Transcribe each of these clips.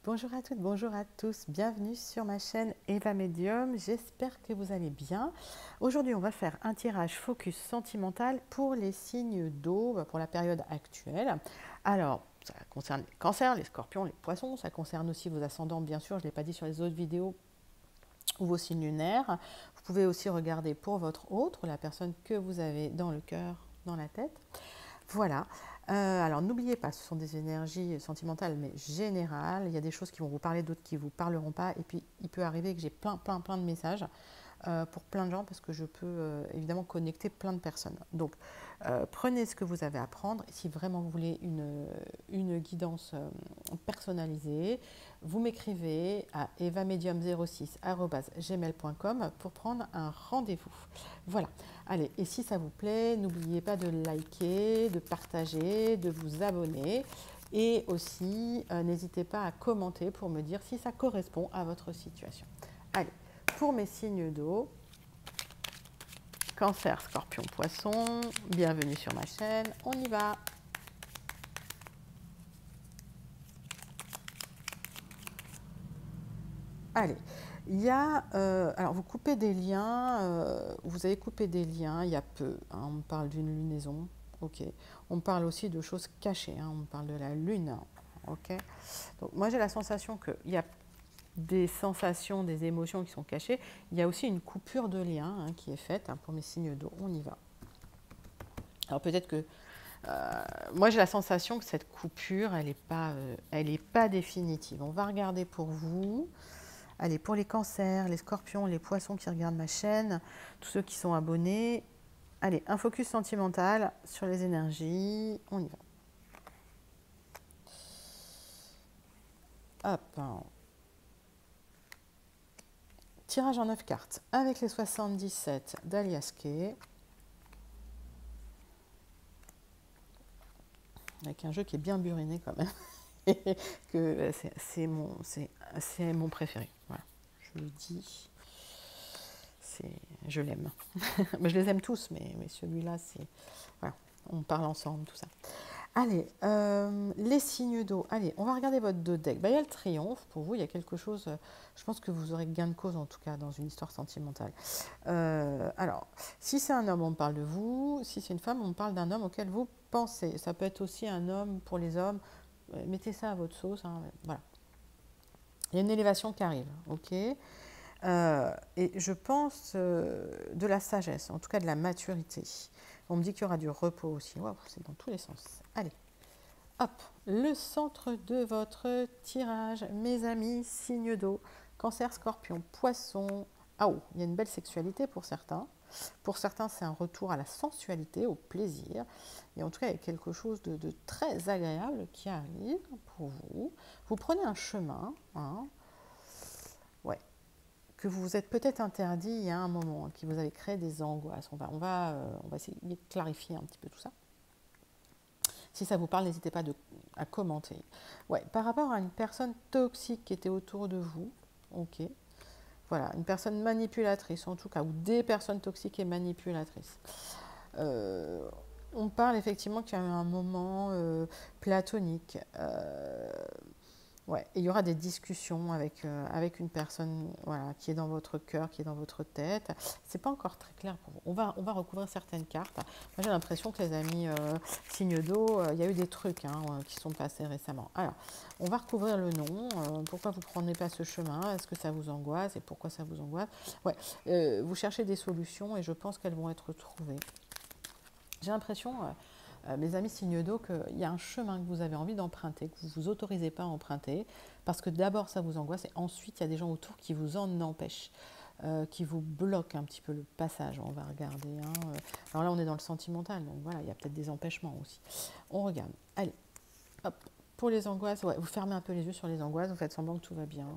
Bonjour à toutes, bonjour à tous, bienvenue sur ma chaîne Eva Medium, j'espère que vous allez bien. Aujourd'hui on va faire un tirage focus sentimental pour les signes d'eau pour la période actuelle. Alors ça concerne les cancers, les scorpions, les poissons, ça concerne aussi vos ascendants bien sûr, je ne l'ai pas dit sur les autres vidéos, ou vos signes lunaires. Vous pouvez aussi regarder pour votre autre, la personne que vous avez dans le cœur, dans la tête. Voilà. Alors n'oubliez pas, ce sont des énergies sentimentales mais générales. Il y a des choses qui vont vous parler, d'autres qui ne vous parleront pas. Et puis il peut arriver que j'ai plein de messages pour plein de gens parce que je peux évidemment connecter plein de personnes. Donc prenez ce que vous avez à prendre. Si vraiment vous voulez une guidance personnalisée, vous m'écrivez à evamedium06@gmail.com pour prendre un rendez-vous. Voilà. Allez, et si ça vous plaît, n'oubliez pas de liker, de partager, de vous abonner. Et aussi, n'hésitez pas à commenter pour me dire si ça correspond à votre situation. Allez, pour mes signes d'eau, Cancer, Scorpion, Poisson, bienvenue sur ma chaîne, on y va. Allez, il y a, alors vous coupez des liens, vous avez coupé des liens il y a peu, hein, on parle d'une lunaison, ok. On parle aussi de choses cachées, hein, on parle de la lune, ok. Donc moi j'ai la sensation qu'il y a des sensations, des émotions qui sont cachées. Il y a aussi une coupure de lien hein, qui est faite hein, pour mes signes d'eau. On y va. Alors peut-être que moi j'ai la sensation que cette coupure, elle n'est pas définitive. On va regarder pour vous. Allez, pour les cancers, les scorpions, les poissons qui regardent ma chaîne, tous ceux qui sont abonnés. Allez, un focus sentimental sur les énergies. On y va. Hop. Tirage en 9 cartes avec les 77 d'Alias Kay. Avec un jeu qui est bien buriné quand même. Que c'est mon préféré. Voilà, je le dis. Je l'aime. Je les aime tous, mais celui-là, c'est... Voilà, on parle ensemble, tout ça. Allez, les signes d'eau. Allez, on va regarder votre deux deck. Il y a le triomphe. Pour vous, il y a quelque chose... je pense que vous aurez gain de cause, en tout cas, dans une histoire sentimentale. Alors, si c'est un homme, on parle de vous. Si c'est une femme, on parle d'un homme auquel vous pensez. Ça peut être aussi un homme pour les hommes. Mettez ça à votre sauce. Hein, voilà. Il y a une élévation qui arrive, ok. Et je pense de la sagesse, en tout cas de la maturité. On me dit qu'il y aura du repos aussi. Wow, c'est dans tous les sens. Allez, hop, le centre de votre tirage, mes amis, signe d'eau, cancer, scorpion, poisson. Ah oh, il y a une belle sexualité pour certains. Pour certains, c'est un retour à la sensualité, au plaisir. Et en tout cas, il y a quelque chose de très agréable qui arrive pour vous. Vous prenez un chemin, hein, ouais, que vous vous êtes peut-être interdit il y a un moment, qui vous avait créé des angoisses. On va essayer de clarifier un petit peu tout ça. Si ça vous parle, n'hésitez pas à commenter. Ouais, par rapport à une personne toxique qui était autour de vous, ok. Voilà, une personne manipulatrice en tout cas, ou des personnes toxiques et manipulatrices. On parle effectivement qu'il y a eu un moment platonique. Ouais, et il y aura des discussions avec une personne voilà, qui est dans votre cœur, qui est dans votre tête. C'est pas encore très clair pour vous. On va recouvrir certaines cartes. Moi, j'ai l'impression que les amis signes d'eau, il y a eu des trucs hein, qui sont passés récemment. Alors, on va recouvrir le nom. Pourquoi vous ne prenez pas ce chemin? Est-ce que ça vous angoisse? Et pourquoi ça vous angoisse? Ouais, vous cherchez des solutions et je pense qu'elles vont être trouvées. J'ai l'impression... mes amis signes d'eau, qu'il y a un chemin que vous avez envie d'emprunter, que vous ne vous autorisez pas à emprunter, parce que d'abord ça vous angoisse, et ensuite il y a des gens autour qui vous en empêchent, qui vous bloquent un petit peu le passage. On va regarder. Hein. Alors là, on est dans le sentimental, donc voilà, il y a peut-être des empêchements aussi. On regarde. Allez, hop. Pour les angoisses, ouais, vous fermez un peu les yeux sur les angoisses, vous faites semblant que tout va bien.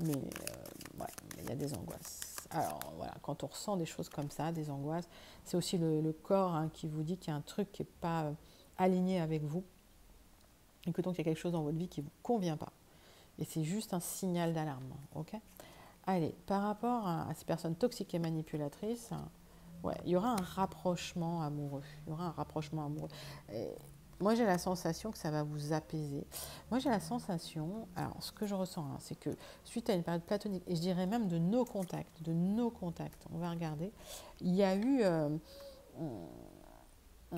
Mais ouais, il y a des angoisses. Alors voilà, quand on ressent des choses comme ça, des angoisses, c'est aussi le corps hein, qui vous dit qu'il y a un truc qui n'est pas aligné avec vous et que donc il y a quelque chose dans votre vie qui ne vous convient pas. Et c'est juste un signal d'alarme. Ok. Allez, par rapport à ces personnes toxiques et manipulatrices, ouais, il y aura un rapprochement amoureux. Il y aura un rapprochement amoureux. Et moi j'ai la sensation que ça va vous apaiser. Moi j'ai la sensation, alors ce que je ressens, hein, c'est que suite à une période platonique, et je dirais même de nos contacts, on va regarder, il y a eu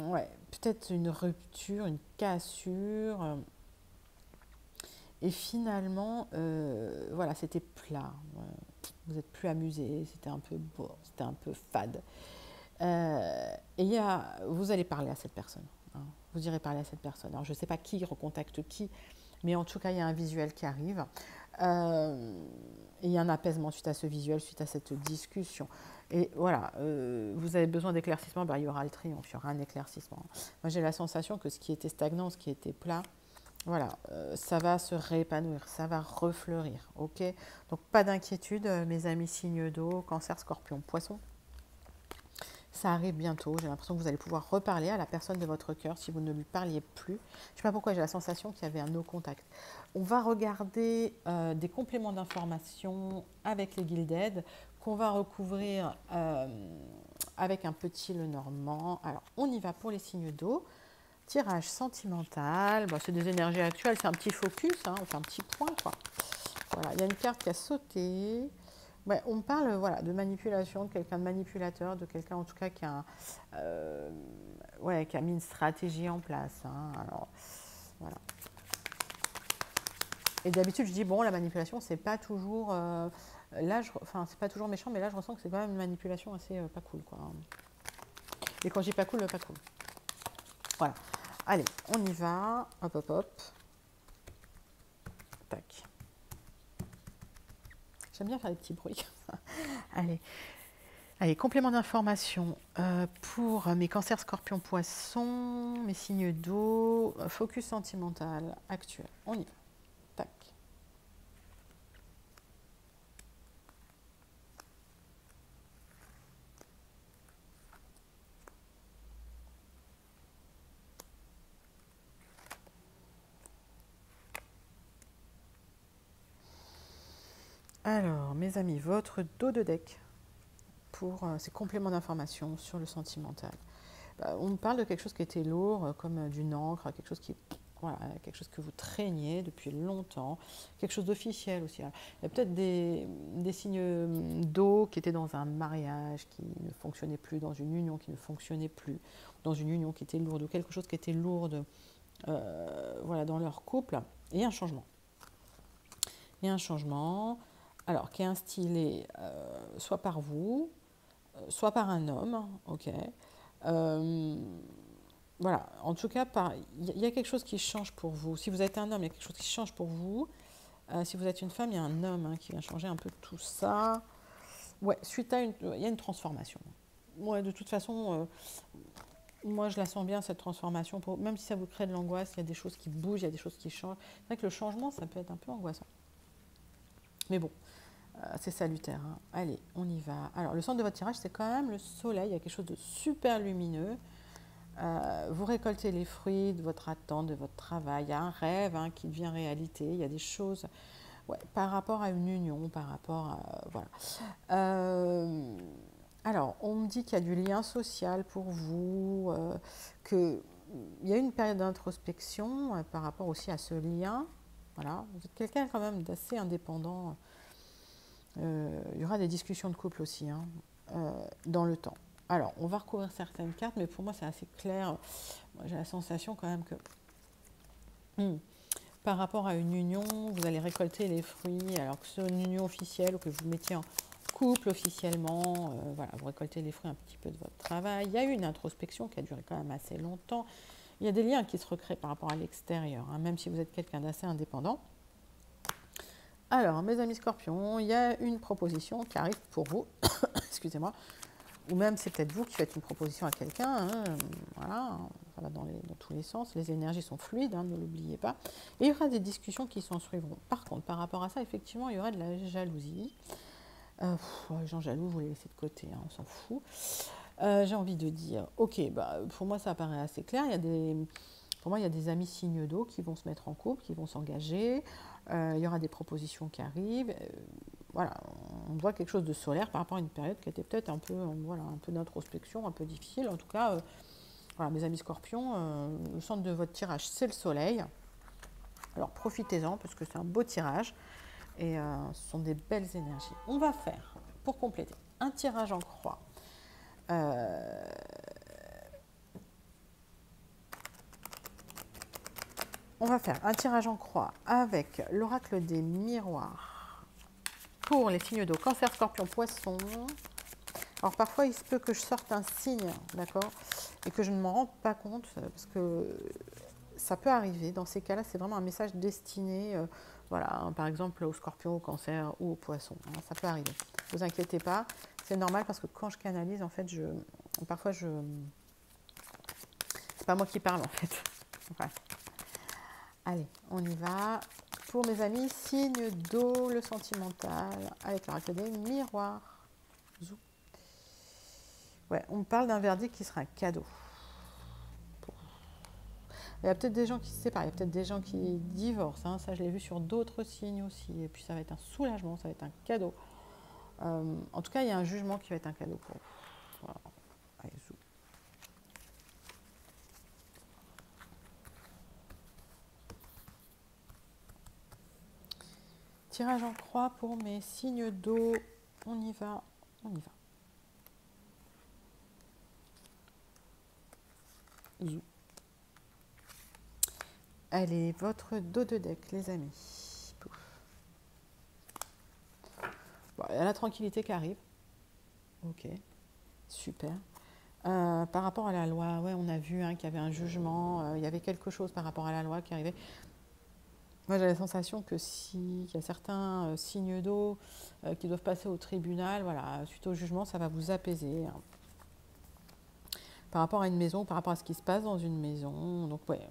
ouais, peut-être une rupture, une cassure, et finalement, voilà, c'était plat. Vous n'êtes plus amusé, c'était un peu beau, c'était un peu fade. Et vous allez parler à cette personne. Hein. Vous irez parler à cette personne. Alors, je ne sais pas qui recontacte qui, mais en tout cas, il y a un visuel qui arrive. Et il y a un apaisement suite à ce visuel, suite à cette discussion. Et voilà, vous avez besoin d'éclaircissement, ben, il y aura le triomphe, il y aura un éclaircissement. Moi, j'ai la sensation que ce qui était stagnant, ce qui était plat, voilà, ça va se réépanouir, ça va refleurir, ok? Donc, pas d'inquiétude, mes amis signes d'eau, cancer, scorpion, poisson. Ça arrive bientôt, j'ai l'impression que vous allez pouvoir reparler à la personne de votre cœur si vous ne lui parliez plus. Je ne sais pas pourquoi j'ai la sensation qu'il y avait un no contact. On va regarder des compléments d'information avec les Gilded qu'on va recouvrir avec un petit Lenormand. Alors, on y va pour les signes d'eau. Tirage sentimental, bon, c'est des énergies actuelles, c'est un petit focus, hein, on fait un petit point, quoi. Voilà, il y a une carte qui a sauté. Ouais, on parle voilà, de manipulation, de quelqu'un de manipulateur, de quelqu'un en tout cas ouais, qui a mis une stratégie en place. Hein, alors, voilà. Et d'habitude, je dis, bon, la manipulation, c'est pas toujours... enfin, c'est pas toujours méchant, mais là, je ressens que c'est quand même une manipulation assez pas cool, quoi. Et quand je dis pas cool, pas cool. Voilà. Allez, on y va. Hop, hop, hop. Tac. J'aime bien faire des petits bruits comme ça. Allez. Allez, complément d'information pour mes cancers, scorpions, poissons, mes signes d'eau, focus sentimental actuel. On y va. Tac. Alors, mes amis, votre dos de deck pour ces compléments d'information sur le sentimental. Bah, on me parle de quelque chose qui était lourd, comme d'une encre, quelque chose qui... Voilà, quelque chose que vous traîniez depuis longtemps, quelque chose d'officiel aussi. Alors, il y a peut-être des signes d'eau qui étaient dans un mariage qui ne fonctionnait plus, dans une union qui ne fonctionnait plus, dans une union qui était lourde, ou quelque chose qui était lourde voilà, dans leur couple. Et un changement. Et un changement, alors, qui est instillé soit par vous, soit par un homme, ok. Voilà, en tout cas, il y a quelque chose qui change pour vous. Si vous êtes un homme, il y a quelque chose qui change pour vous. Si vous êtes une femme, il y a un homme qui vient changer un peu tout ça. Ouais, suite à il y a une transformation. Ouais, de toute façon, moi je la sens bien cette transformation. Même si ça vous crée de l'angoisse, il y a des choses qui bougent, il y a des choses qui changent. C'est vrai que le changement, ça peut être un peu angoissant. Mais bon, c'est salutaire. Hein. Allez, on y va. Alors, le centre de votre tirage, c'est quand même le soleil. Il y a quelque chose de super lumineux. Vous récoltez les fruits de votre attente, de votre travail. Il y a un rêve qui devient réalité. Il y a des choses par rapport à une union, par rapport à... voilà. Alors, on me dit qu'il y a du lien social pour vous, qu'il y a une période d'introspection par rapport aussi à ce lien. Voilà. Vous êtes quelqu'un quand même d'assez indépendant. Il y aura des discussions de couple aussi dans le temps. Alors, on va recouvrir certaines cartes, mais pour moi, c'est assez clair. Moi, j'ai la sensation quand même que par rapport à une union, vous allez récolter les fruits, alors que ce soit une union officielle ou que vous mettiez en couple officiellement, voilà, vous récoltez les fruits un petit peu de votre travail. Il y a eu une introspection qui a duré quand même assez longtemps. Il y a des liens qui se recréent par rapport à l'extérieur, même si vous êtes quelqu'un d'assez indépendant. Alors, mes amis scorpions, il y a une proposition qui arrive pour vous. Excusez-moi. Ou même c'est peut-être vous qui faites une proposition à quelqu'un, voilà, ça va dans tous les sens, les énergies sont fluides, ne l'oubliez pas. Et il y aura des discussions qui s'en suivront. Par contre, par rapport à ça, effectivement, il y aurait de la jalousie. Les gens jaloux, vous les laissez de côté, on s'en fout. J'ai envie de dire, ok, pour moi ça paraît assez clair, pour moi il y a des amis signes d'eau qui vont se mettre en couple, qui vont s'engager, il y aura des propositions qui arrivent. Voilà, on voit quelque chose de solaire par rapport à une période qui était peut-être un peu, voilà, un peu d'introspection, un peu difficile. En tout cas, Voilà, mes amis scorpions, le centre de votre tirage, c'est le soleil. Alors profitez-en parce que c'est un beau tirage et ce sont des belles énergies. On va faire, pour compléter, un tirage en croix. On va faire un tirage en croix avec l'oracle des miroirs pour les signes d'eau, Cancer, Scorpion, Poisson. Alors parfois il se peut que je sorte un signe, d'accord, et que je ne m'en rende pas compte parce que ça peut arriver. Dans ces cas-là, c'est vraiment un message destiné, voilà, par exemple au Scorpion, au Cancer ou au Poisson. Hein, ça peut arriver. Ne vous inquiétez pas, c'est normal parce que quand je canalise, en fait, parfois c'est pas moi qui parle en fait. Voilà. Allez, on y va. Pour mes amis, signe d'eau, le sentimental, avec l'oracle des miroirs. Zou. Ouais, on me parle d'un verdict qui sera un cadeau. Il y a peut-être des gens qui se séparent, il y a peut-être des gens qui divorcent. Hein, ça, je l'ai vu sur d'autres signes aussi. Et puis, ça va être un soulagement, ça va être un cadeau. En tout cas, il y a un jugement qui va être un cadeau pour vous. Voilà. Allez, zou. Tirage en croix pour mes signes d'eau. On y va, on y va. Zou. Allez, votre dos de deck, les amis. Pouf. Bon, il y a la tranquillité qui arrive. Ok, super. Par rapport à la loi, ouais, on a vu qu'il y avait un jugement, il y avait quelque chose par rapport à la loi qui arrivait. Moi, j'ai la sensation que s'il y a certains signes d'eau qui doivent passer au tribunal, voilà, suite au jugement, ça va vous apaiser. Hein. Par rapport à une maison, par rapport à ce qui se passe dans une maison. Donc, ouais,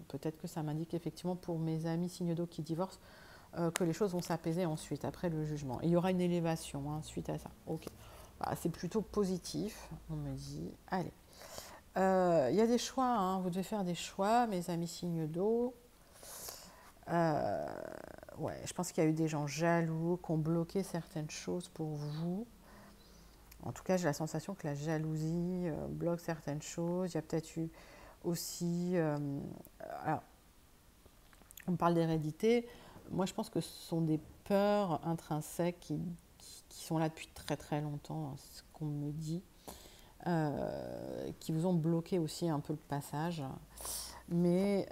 peut-être que ça m'indique effectivement pour mes amis signes d'eau qui divorcent que les choses vont s'apaiser ensuite, après le jugement. Et il y aura une élévation suite à ça. Ok. Voilà, c'est plutôt positif, on me dit. Allez. Il y a des choix, hein, vous devez faire des choix, mes amis signes d'eau. Ouais, je pense qu'il y a eu des gens jaloux qui ont bloqué certaines choses pour vous. En tout cas, j'ai la sensation que la jalousie bloque certaines choses. Il y a peut-être eu aussi... alors, on parle d'hérédité. Moi, je pense que ce sont des peurs intrinsèques qui sont là depuis très très longtemps, ce qu'on me dit, qui vous ont bloqué aussi un peu le passage. Mais,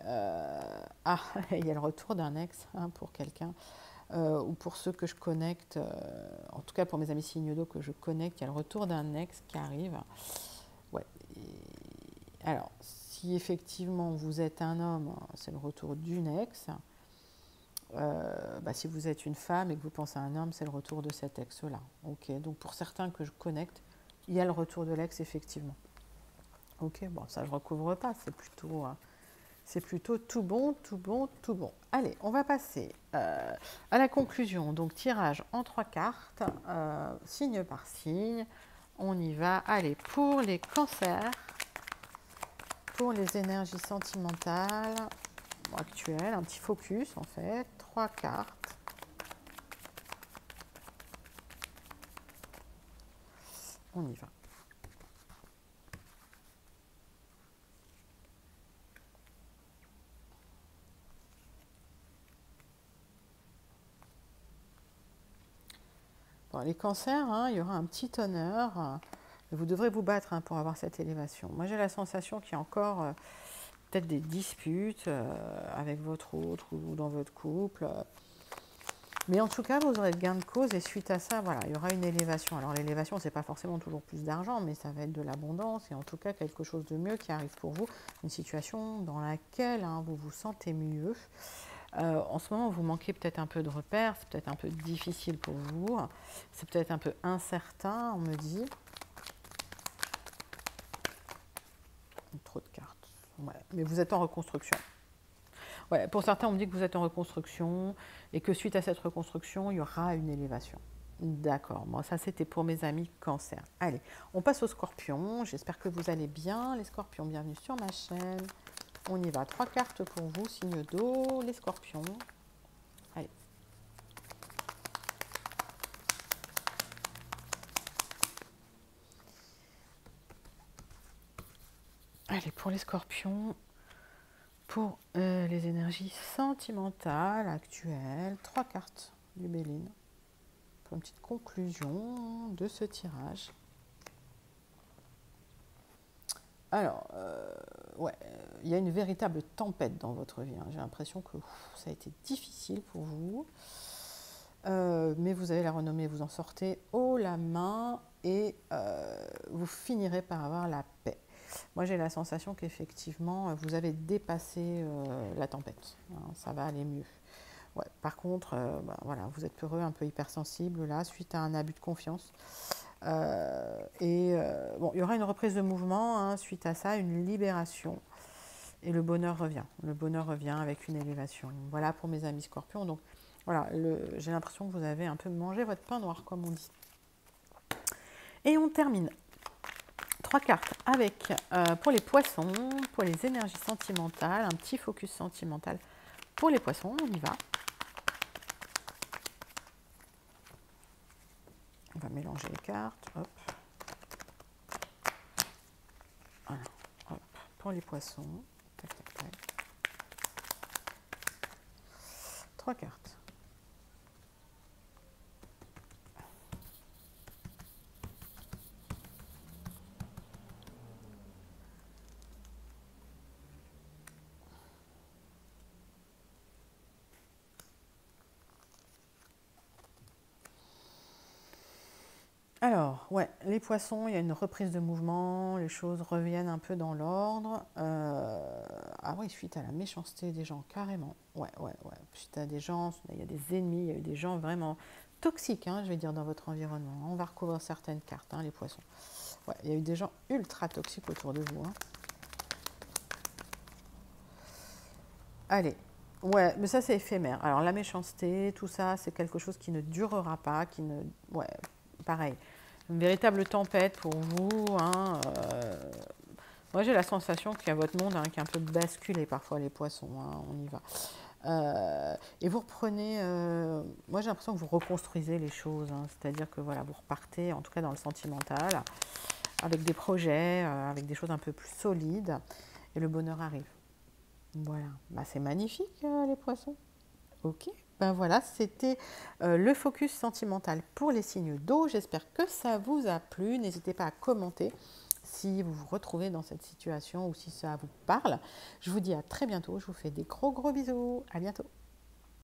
il y a le retour d'un ex pour quelqu'un, ou pour ceux que je connecte, en tout cas pour mes amis signes d'eau que je connecte, il y a le retour d'un ex qui arrive. Ouais. Alors, si effectivement vous êtes un homme, c'est le retour d'une ex. Si vous êtes une femme et que vous pensez à un homme, c'est le retour de cet ex-là. Ok, donc pour certains que je connecte, il y a le retour de l'ex, effectivement. Ok, bon, ça je ne recouvre pas, c'est plutôt tout bon, tout bon, tout bon. Allez, on va passer à la conclusion. Donc, tirage en 3 cartes, signe par signe. On y va. Allez, pour les cancers, pour les énergies sentimentales actuelles, un petit focus en fait. 3 cartes. On y va. Bon, les cancers, il y aura un petit honneur. Vous devrez vous battre pour avoir cette élévation. Moi, j'ai la sensation qu'il y a encore peut-être des disputes avec votre autre ou dans votre couple. Mais en tout cas, vous aurez de gain de cause et suite à ça, voilà, il y aura une élévation. Alors l'élévation, c'est pas forcément toujours plus d'argent, mais ça va être de l'abondance et en tout cas quelque chose de mieux qui arrive pour vous. Une situation dans laquelle vous vous sentez mieux. En ce moment, vous manquez peut-être un peu de repères, c'est peut-être un peu difficile pour vous, c'est peut-être un peu incertain, on me dit. Trop de cartes. Ouais, mais vous êtes en reconstruction. Ouais, pour certains, on me dit que vous êtes en reconstruction et que suite à cette reconstruction, il y aura une élévation. D'accord, bon, ça c'était pour mes amis cancer. Allez, on passe aux scorpions. J'espère que vous allez bien, les scorpions. Bienvenue sur ma chaîne. On y va. 3 cartes pour vous, signe d'eau, les scorpions. Allez. Allez, pour les scorpions, pour les énergies sentimentales actuelles, 3 cartes du Béline. Pour une petite conclusion de ce tirage. Alors, ouais, il y a une véritable tempête dans votre vie. Hein. J'ai l'impression que ça a été difficile pour vous. Mais vous avez la renommée, vous en sortez haut la main et vous finirez par avoir la paix. Moi, j'ai la sensation qu'effectivement, vous avez dépassé la tempête. Hein, ça va aller mieux. Ouais, par contre, voilà, vous êtes peureux, un peu hypersensible là, suite à un abus de confiance. Bon, il y aura une reprise de mouvement, hein, suite à ça, une libération. Et le bonheur revient. Le bonheur revient avec une élévation. Voilà pour mes amis scorpions. Donc, voilà, j'ai l'impression que vous avez un peu mangé votre pain noir, comme on dit. Et on termine. 3 cartes avec, pour les poissons, pour les énergies sentimentales, un petit focus sentimental pour les poissons. On y va. On va mélanger les cartes. Hop. Voilà. Hop. Pour les poissons. Tac, tac, tac. 3 cartes. Alors, ouais, les poissons, il y a une reprise de mouvement, les choses reviennent un peu dans l'ordre. Ah oui, suite à la méchanceté des gens, carrément. Ouais, ouais, ouais. Suite à des gens, il y a des ennemis, il y a eu des gens vraiment toxiques, hein, je vais dire, dans votre environnement. On va recouvrir certaines cartes, hein, les poissons. Ouais, il y a eu des gens ultra toxiques autour de vous. Hein. Allez. Ouais, mais ça c'est éphémère. Alors la méchanceté, tout ça, c'est quelque chose qui ne durera pas, qui ne... Ouais, pareil. Une véritable tempête pour vous. Hein, moi j'ai la sensation qu'il y a votre monde hein, qui est un peu basculé parfois les poissons. Hein, on y va. Et vous reprenez... moi j'ai l'impression que vous reconstruisez les choses. Hein, c'est-à-dire que voilà, vous repartez, en tout cas dans le sentimental, avec des projets, avec des choses un peu plus solides. Et le bonheur arrive. Voilà, bah, c'est magnifique les poissons. Ok, ben voilà, c'était le focus sentimental pour les signes d'eau. J'espère que ça vous a plu. N'hésitez pas à commenter si vous vous retrouvez dans cette situation ou si ça vous parle. Je vous dis à très bientôt. Je vous fais des gros bisous. À bientôt.